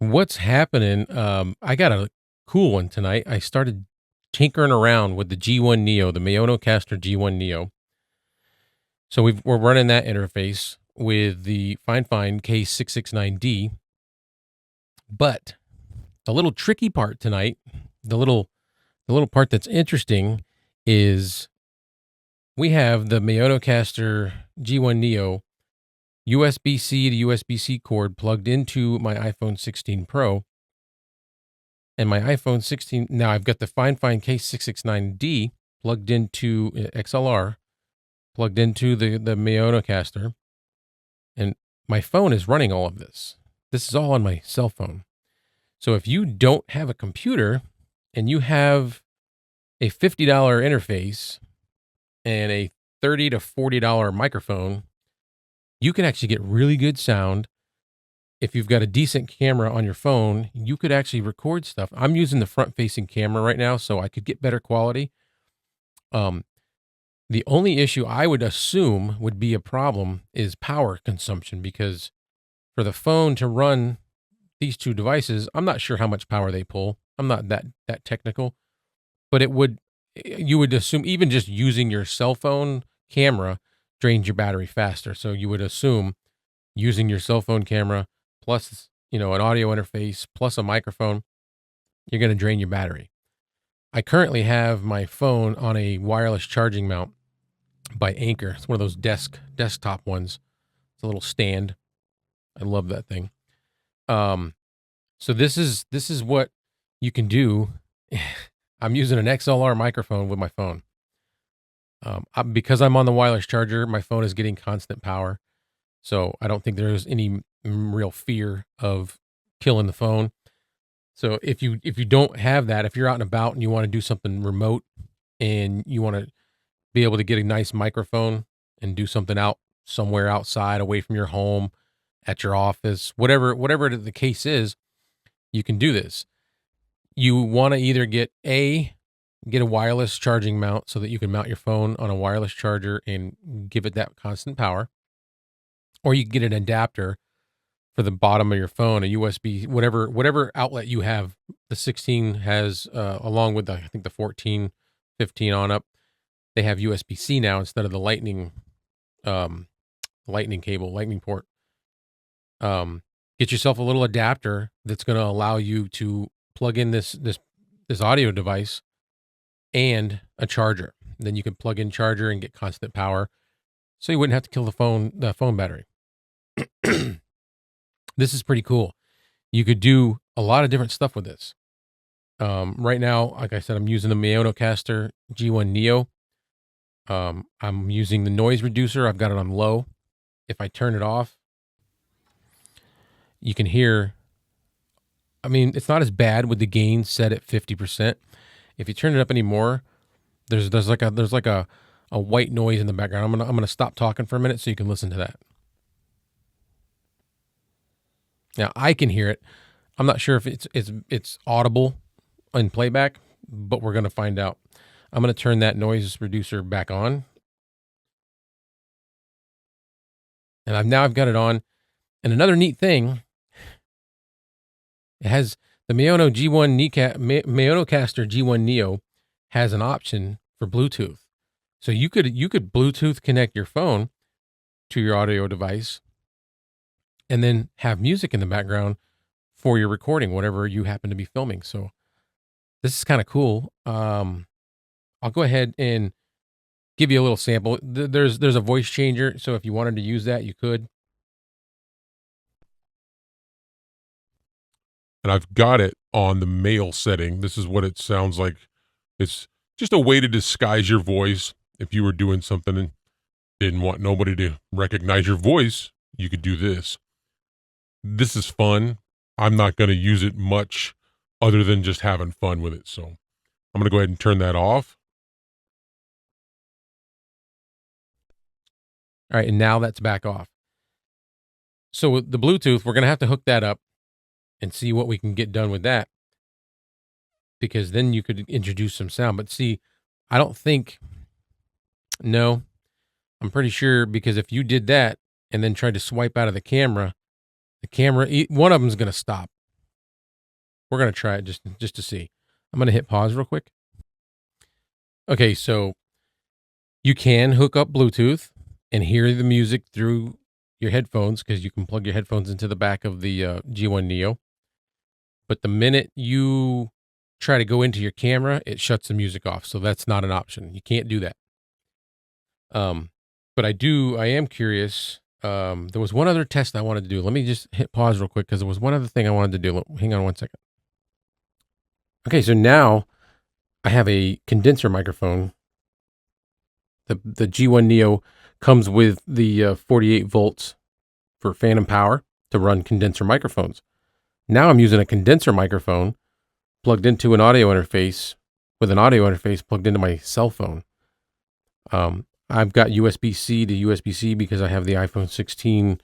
What's happening? I got a cool one tonight. I started tinkering around with the G1 NEO, the MaonoCaster G1 NEO. So we're running that interface with the Fifine K669D. But the little tricky part tonight, the little part that's interesting is we have the MaonoCaster G1 NEO USB-C to USB-C cord plugged into my iPhone 16 Pro. And my iPhone 16, now I've got the Fifine K669D plugged into XLR, plugged into the MaonoCaster, and my phone is running all of this. This is all on my cell phone. So if you don't have a computer and you have a $50 interface and a $30 to $40 microphone, you can actually get really good sound. If you've got a decent camera on your phone, you could actually record stuff. I'm using the front-facing camera right now, so I could get better quality. The only issue I would assume would be a problem is power consumption, because for the phone to run these two devices, I'm not sure how much power they pull. I'm not that technical, but you would assume even just using your cell phone camera drains your battery faster. So you would assume using your cell phone camera plus, an audio interface plus a microphone, you're going to drain your battery. I currently have my phone on a wireless charging mount by Anker. It's one of those desktop ones. It's a little stand. I love that thing. So this is what you can do. I'm using an XLR microphone with my phone. Because I'm on the wireless charger, my phone is getting constant power. So I don't think there's any real fear of killing the phone. So if you don't have that, if you're out and about and you want to do something remote and you want to be able to get a nice microphone and do something out somewhere outside, away from your home, at your office, whatever the case is, you can do this. You want to either get a wireless charging mount so that you can mount your phone on a wireless charger and give it that constant power. Or you can get an adapter for the bottom of your phone, a USB, whatever outlet you have. The 16 has, along with I think the 14, 15 on up, they have USB-C now instead of the lightning cable, lightning port. Get yourself a little adapter that's going to allow you to plug in this audio device and a charger. Then you can plug in charger and get constant power, so you wouldn't have to kill the phone battery. This is pretty cool. You could do a lot of different stuff with this. Right now, like I said, I'm using the MaonoCaster G1 NEO. I'm using the noise reducer. I've got it on low. If I turn it off, you can hear, it's not as bad with the gain set at 50%. If you turn it up anymore, there's like a white noise in the background. I'm gonna stop talking for a minute so you can listen to that. Now I can hear it. I'm not sure if it's audible in playback, but we're gonna find out. I'm gonna turn that noise reducer back on, and I've got it on. And another neat thing, it has the MaonoCaster G1 NEO has an option for Bluetooth. So you could Bluetooth connect your phone to your audio device and then have music in the background for your recording, whatever you happen to be filming. So this is kind of cool. I'll go ahead and give you a little sample. There's a voice changer, so if you wanted to use that, you could. And I've got it on the male setting. This is what it sounds like. It's just a way to disguise your voice. If you were doing something and didn't want nobody to recognize your voice, you could do this. This is fun. I'm not going to use it much other than just having fun with it. So I'm going to go ahead and turn that off. All right, and now that's back off. So with the Bluetooth, we're going to have to hook that up and see what we can get done with that, because then you could introduce some sound. But see, I'm pretty sure, because if you did that and then tried to swipe out of the camera, one of them is going to stop. we're going to try it just to see. I'm going to hit pause real quick. Okay, so you can hook up Bluetooth and hear the music through your headphones, because you can plug your headphones into the back of the G1 NEO. But the minute you try to go into your camera, it shuts the music off. So that's not an option. You can't do that. But I am curious. There was one other test I wanted to do. Let me just hit pause real quick, because there was one other thing I wanted to do. Hang on one second. Okay, so now I have a condenser microphone. The G1 NEO comes with the 48 volts for phantom power to run condenser microphones. Now I'm using a condenser microphone plugged into an audio interface, with an audio interface plugged into my cell phone. I've got USB-C to USB-C because I have the iPhone 16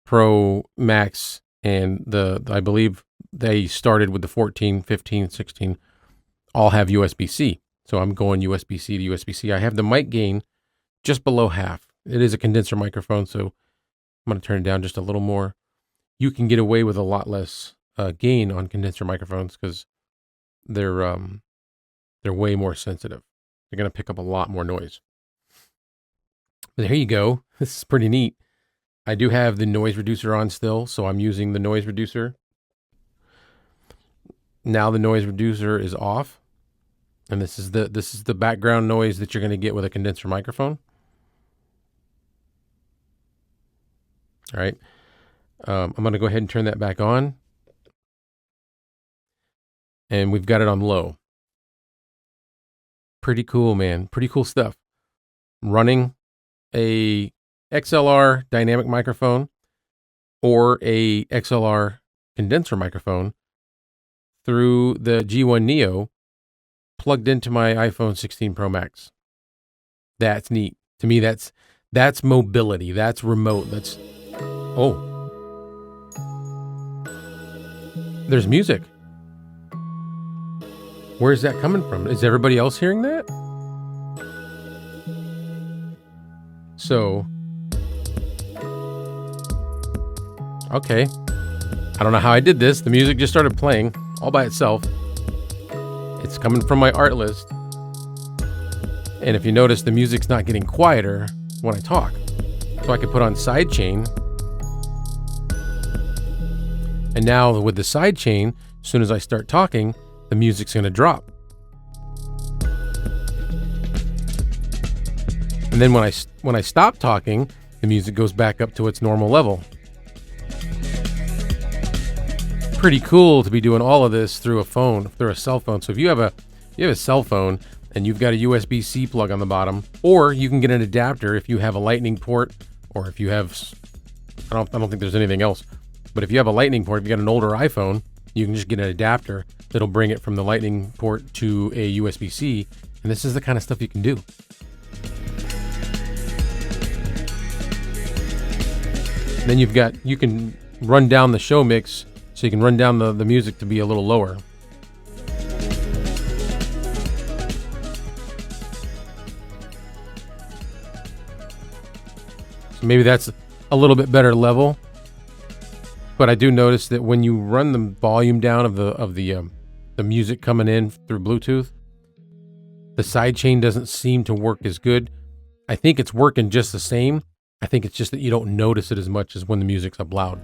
Pro Max, and I believe they started with the 14, 15, 16, all have USB-C. So I'm going USB-C to USB-C. I have the mic gain just below half. It is a condenser microphone, so I'm going to turn it down just a little more. You can get away with a lot less gain on condenser microphones because they're way more sensitive. They're going to pick up a lot more noise. But there you go. This is pretty neat. I do have the noise reducer on still, so I'm using the noise reducer. Now the noise reducer is off, and this is the background noise that you're going to get with a condenser microphone. All right. I'm going to go ahead and turn that back on. And we've got it on low. Pretty cool, man. Pretty cool stuff. Running a XLR dynamic microphone or a XLR condenser microphone through the G1 NEO plugged into my iPhone 16 Pro Max. That's neat. To me, that's mobility. That's remote. There's music. Where's that coming from? Is everybody else hearing that? So, okay. I don't know how I did this. The music just started playing all by itself. It's coming from my art list. And if you notice, the music's not getting quieter when I talk. So I could put on sidechain. And now with the sidechain, as soon as I start talking, the music's going to drop. And then when I stop talking, the music goes back up to its normal level. Pretty cool to be doing all of this through a cell phone. So if you have a cell phone and you've got a USB-C plug on the bottom, or you can get an adapter if you have a lightning port, or if you have, I don't think there's anything else. But if you have a lightning port, if you got an older iPhone, you can just get an adapter that'll bring it from the lightning port to a USB-C. And this is the kind of stuff you can do. And then you can run down the show mix, so you can run down the music to be a little lower. So maybe that's a little bit better level. But I do notice that when you run the volume down of the music coming in through Bluetooth, the sidechain doesn't seem to work as good. I think it's working just the same. I think it's just that you don't notice it as much as when the music's up loud.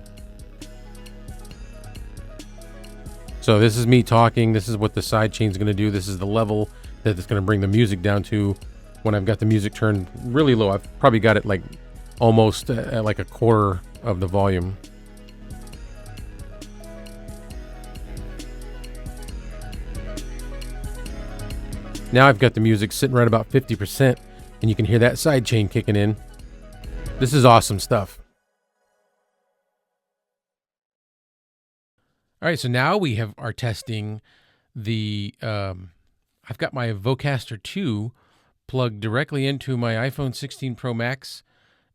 So this is me talking. This is what the sidechain's going to do. This is the level that it's going to bring the music down to when I've got the music turned really low. I've probably got it like almost at like a quarter of the volume. Now I've got the music sitting right about 50%, and you can hear that sidechain kicking in. This is awesome stuff. All right, so now we are testing the, I've got my Vocaster 2 plugged directly into my iPhone 16 Pro Max,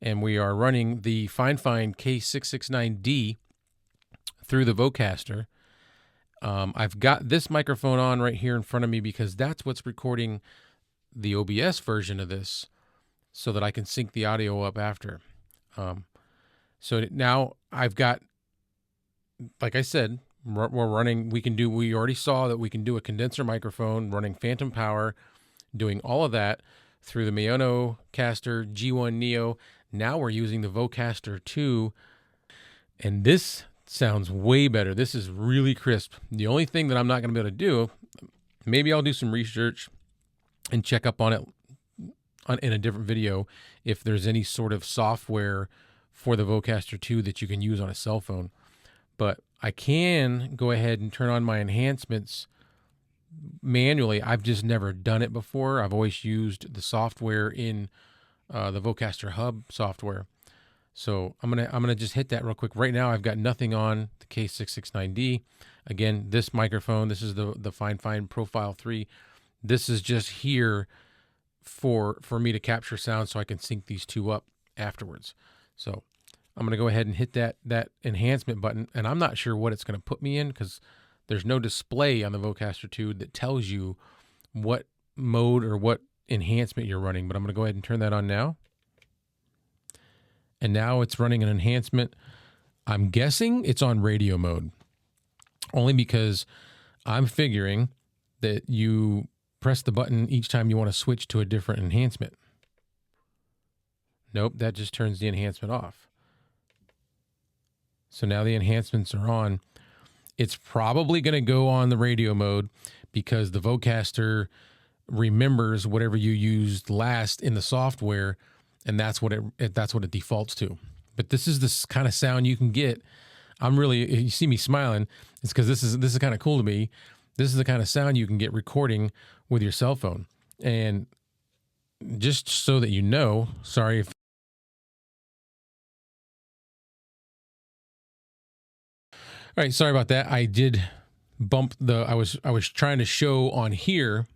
and we are running the Fifine K669D through the Vocaster. I've got this microphone on right here in front of me because that's what's recording the OBS version of this, so that I can sync the audio up after. So now I've got, like I said, We're running, we already saw that we can do a condenser microphone running phantom power, doing all of that through the MaonoCaster G1 NEO. Now we're using the Vocaster 2, and this sounds way better. This is really crisp. The only thing that I'm not going to be able to do, maybe I'll do some research and check up on it in a different video, if there's any sort of software for the Vocaster 2 that you can use on a cell phone. But I can go ahead and turn on my enhancements manually. I've just never done it before. I've always used the software in the Vocaster Hub software. So I'm gonna just hit that real quick. Right now I've got nothing on the K669D. Again, this microphone, this is the Fifine Profile 3. This is just here for me to capture sound so I can sync these two up afterwards. So I'm gonna go ahead and hit that enhancement button, and I'm not sure what it's gonna put me in because there's no display on the Vocaster 2 that tells you what mode or what enhancement you're running, but I'm gonna go ahead and turn that on now. And now it's running an enhancement. I'm guessing it's on radio mode, only because I'm figuring that you press the button each time you want to switch to a different enhancement. Nope, that just turns the enhancement off. So now the enhancements are on. It's probably going to go on the radio mode because the Vocaster remembers whatever you used last in the software, and that's what it defaults to. But this is the kind of sound you can get. You see me smiling, it's because this is kind of cool to me. This is the kind of sound you can get recording with your cell phone. And just so that you know, sorry if all right, sorry about that. I did bump I was trying to show on here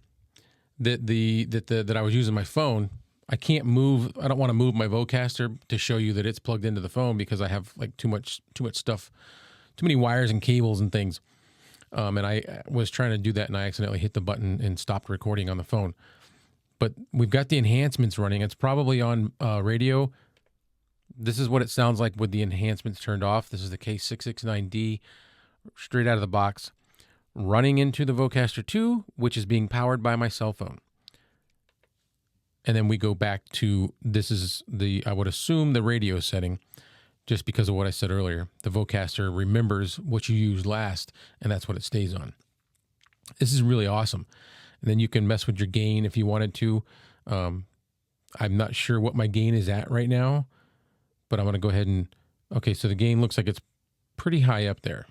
that I was using my phone. I can't move. I don't want to move my Vocaster to show you that it's plugged into the phone because I have like too much stuff, too many wires and cables and things. And I was trying to do that and I accidentally hit the button and stopped recording on the phone. But we've got the enhancements running. It's probably on radio. This is what it sounds like with the enhancements turned off. This is the K669D straight out of the box, running into the Vocaster 2, which is being powered by my cell phone. And then we go back to, this is I would assume the radio setting, just because of what I said earlier. The Vocaster remembers what you used last, and that's what it stays on. This is really awesome. And then you can mess with your gain if you wanted to. I'm not sure what my gain is at right now, but I'm going to go ahead and, okay, so the gain looks like it's pretty high up there.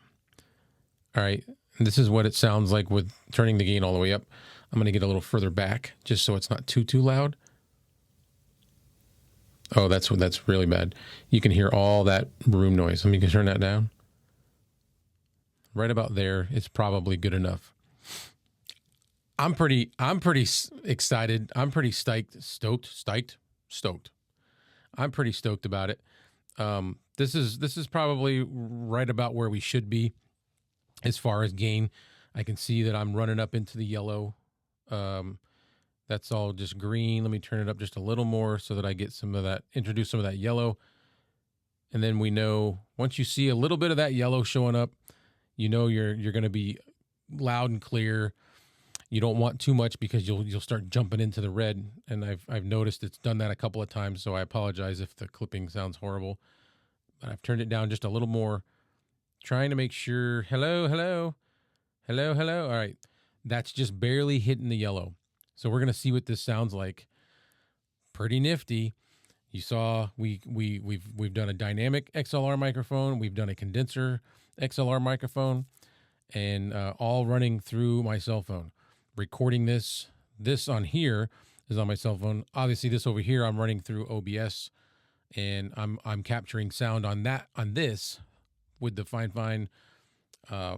All right, and this is what it sounds like with turning the gain all the way up. I'm going to get a little further back just so it's not too loud. Oh, that's really bad. You can hear all that room noise. Let me turn that down. Right about there, it's probably good enough. I'm pretty excited. I'm pretty stoked. I'm pretty stoked about it. This is probably right about where we should be as far as gain. I can see that I'm running up into the yellow. That's all just green. Let me turn it up just a little more so that I get introduce some of that yellow. And then we know, once you see a little bit of that yellow showing up, you know you're going to be loud and clear. You don't want too much because you'll start jumping into the red. And I've noticed it's done that a couple of times, so I apologize if the clipping sounds horrible. But I've turned it down just a little more, trying to make sure, hello. All right, that's just barely hitting the yellow. So we're gonna see what this sounds like. Pretty nifty. You saw we've done a dynamic XLR microphone, we've done a condenser XLR microphone, and all running through my cell phone. Recording this on here is on my cell phone. Obviously, this over here I'm running through OBS, and I'm capturing sound on this with the Fifine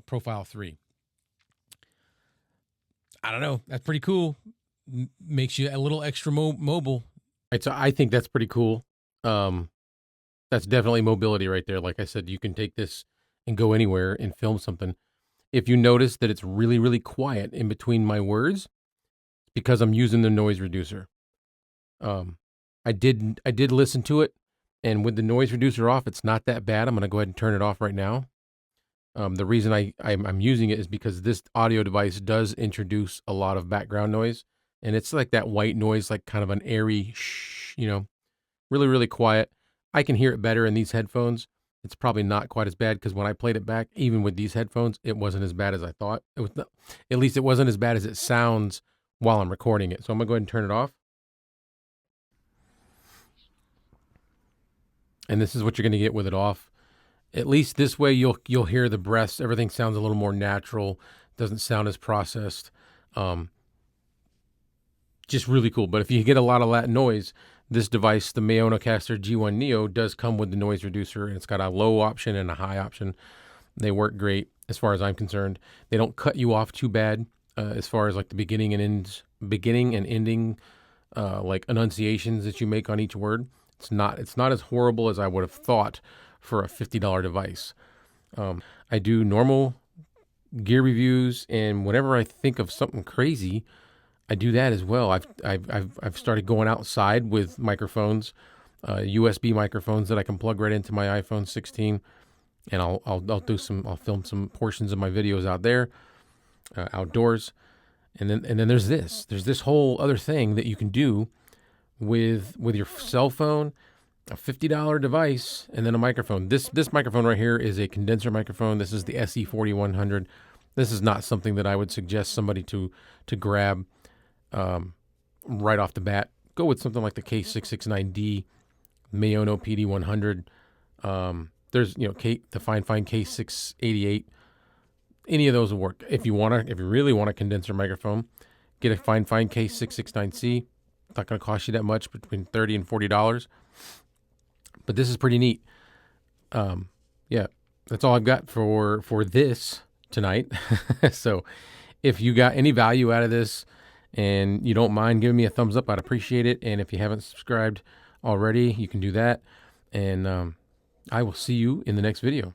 Profile 3. I don't know. That's pretty cool. Makes you a little extra mobile. Right, so I think that's pretty cool. That's definitely mobility right there. Like I said, you can take this and go anywhere and film something. If you notice that it's really, really quiet in between my words, because I'm using the noise reducer. I did listen to it, and with the noise reducer off, it's not that bad. I'm going to go ahead and turn it off right now. The reason I'm using it is because this audio device does introduce a lot of background noise, and it's like that white noise, like kind of an airy shh, really, really quiet. I can hear it better in these headphones. It's probably not quite as bad because when I played it back, even with these headphones, it wasn't as bad as I thought. It was not, at least it wasn't as bad as it sounds while I'm recording it. So I'm gonna go ahead and turn it off. And this is what you're gonna get with it off. At least this way you'll hear the breaths. Everything sounds a little more natural. Doesn't sound as processed. Um, just really cool. But if you get a lot of that noise, this device, the MaonoCaster G1 NEO, does come with the noise reducer, and it's got a low option and a high option. They work great as far as I'm concerned. They don't cut you off too bad as far as like the beginning and ending like enunciations that you make on each word. It's not as horrible as I would have thought for a $50 device. I do normal gear reviews, and whenever I think of something crazy, I do that as well. I've started going outside with microphones, USB microphones that I can plug right into my iPhone 16, and I'll film some portions of my videos out there, outdoors, and then there's this whole other thing that you can do with your cell phone, a $50 device, and then a microphone. This microphone right here is a condenser microphone. This is the SE4100. This is not something that I would suggest somebody to grab right off the bat. Go with something like the K669D, Maono PD100. There's the Fifine K688. Any of those will work. If you really want a condenser microphone, get a Fifine K669C. It's not going to cost you that much, between $30 and $40. But this is pretty neat. Yeah, that's all I've got for this tonight. So if you got any value out of this and you don't mind giving me a thumbs up, I'd appreciate it. And if you haven't subscribed already, you can do that. And I will see you in the next video.